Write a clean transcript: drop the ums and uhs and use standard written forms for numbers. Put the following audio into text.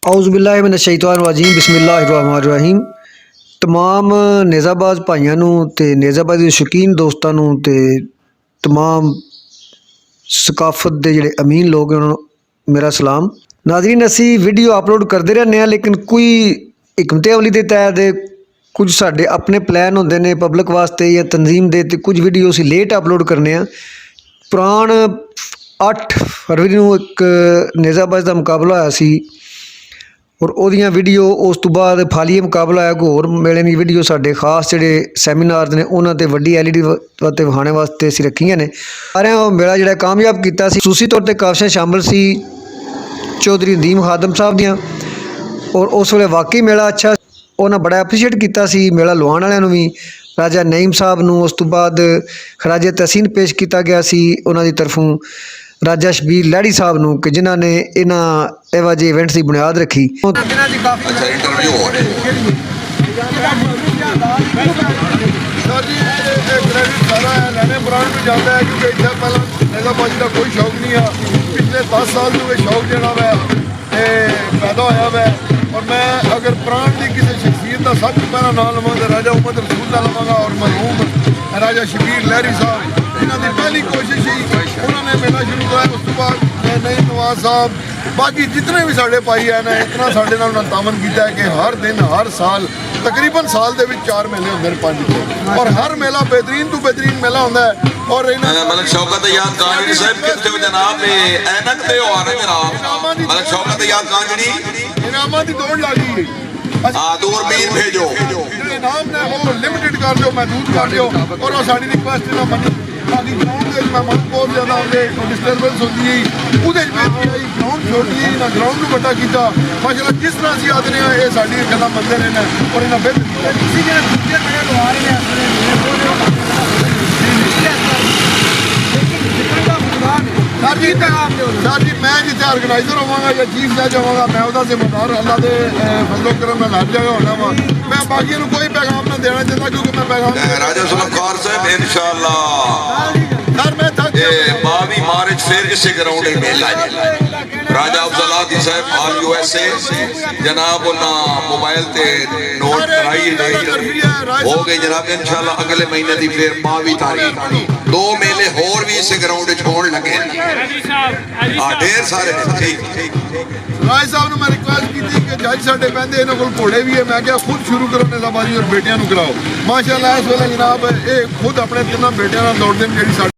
औज़ुबिल्लाहिमिनश्शैतानिर्रजीम बिस्मिल्लाहिर्रहमानिर्रहीम। तमाम नेज़ाबाज़ भाइयों नूं ते नेज़ाबाज़ी दे शौकीन दोस्तां नूं ते तमाम सकाफत दे जिहड़े अमीन लोग हैं उन्हां नूं मेरा सलाम। नाज़रीन, असीं वीडियो अपलोड करते रहने हैं, लेकिन कोई हिकमत अमली के तहत कुछ साडे अपने प्लैन होंदे ने पब्लिक वास्ते या तंजीम दे, ते कुछ वीडियो असीं लेट अपलोड करने हैं। पुराण 8 फरवरी नूं एक नेज़ाबाज़ दा मुकाबला होया सी और ओदियां वीडियो उस तो बाद फालिया मुकाबला है कोई होर मेले की वीडियो साढ़े खास जोड़े सैमीनार ने उन्होंने वड्डी LED ते विखाने वास्ते असीं रखियां ने। सारे मेला जोड़ा कामयाब किया खसूसी तौर पर काबशां शामिल सी चौधरी नदीम खादम साहब दियां, और उस वे वाकई मेला अच्छा उन्हें बड़ा एप्रीशिएट किया मेला लवाण वालियां भी। राजा नईम साहब नूं उस तो बाद खराजे तहसीन पेश किया गया सी उन्होंने तरफों राजा शबीर लहड़ी साहब नूं कि जिन्हों ने इन्हां इहो ਜਿਹੇ इवेंट्स की बुनियाद रखी। अच्छा इंटरव्यू हो रहा है सर जी, क्रेडिट सारा लैने ब्रांड में जाता है क्योंकि इतना पहला नेज़ाबाज़ी का कोई शौक नहीं है। पिछले 10 साल में ये शौक जोड़ा वै पैदा होया वै, और मैं अगर प्राण की किसी शख्सियत का सब तो पहला नाम लवां तो राजा उमर रसूल का लवांगा, और मरहूम राजा शबीर लहरी साहब इन्हों की पहली कोशिश ही उन्होंने मेला शुरू कराया। उस तो बाद नईम नवाज साहब बाकी जितने भी साढ़े भाई है ना इतना साढ़े नाल तामन किया है कि हर दिन हर साल तकरीबन साल के 4 मेले होंगे 5, और हर मेला बेहतरीन तो बेहतरीन मेला होंदा है। और मलक शौकत याद कांजड़ी साहब कितने हो जनाब ऐनक ते हो रहे जनाब मलक शौकत याद कांजड़ी इनामां दी दौड़ लगी है। दूरबीन भेजो इनाम ने वो लिमिटेड कर दो, महदूद कर दो, और वो साडी रिक्वेस्ट ना मनी बाकी ग्राउंड के मेहमान बहुत ज्यादा आते डिस्टर्बेंस होती है वो ग्राउंड छोटी इन्हें ग्राउंड को बड़ा किया माशाल्लाह। जिस तरह से आते हैं ये साड़ी गल्लां मनते रहे हैं और इन्हें बेहतर सर जी मैं जितने ऑर्गेनाइजर होवांगा या चीफ जज होवांगा मैं उसका जिम्मेदार अल्लाह के फजलो करम नाल हर जगह होना वा। मैं बाकी कोई पैगाम ना देना चाहता क्योंकि मैं पैगाम राजा सुल्तान साहब इंशाअल्लाह सर मैं थक 22 मार्च फिर इसी ग्राउंड में मेला राजा अफजल साहब ऑल USA जनाब उन्हें मोबाइल ते नोट कराई हो गई जनाब। इंशाअल्लाह अगले महीने की फिर 22 तारीख 2 मेले होर भी इस ग्राउंड होने लगे ढेर सारे। राज साहब ने मैं रिक्वेस्ट की थी कि जज साढ़े पैंदे इन्होंने कोल घोड़े भी है, मैं क्या खुद शुरू करो नेज़ाबाज़ी और बेटियां कराओ। माशाअल्लाह इस वेले जनाब ये खुद अपने 3 बेटियां दौड़ते हैं जी।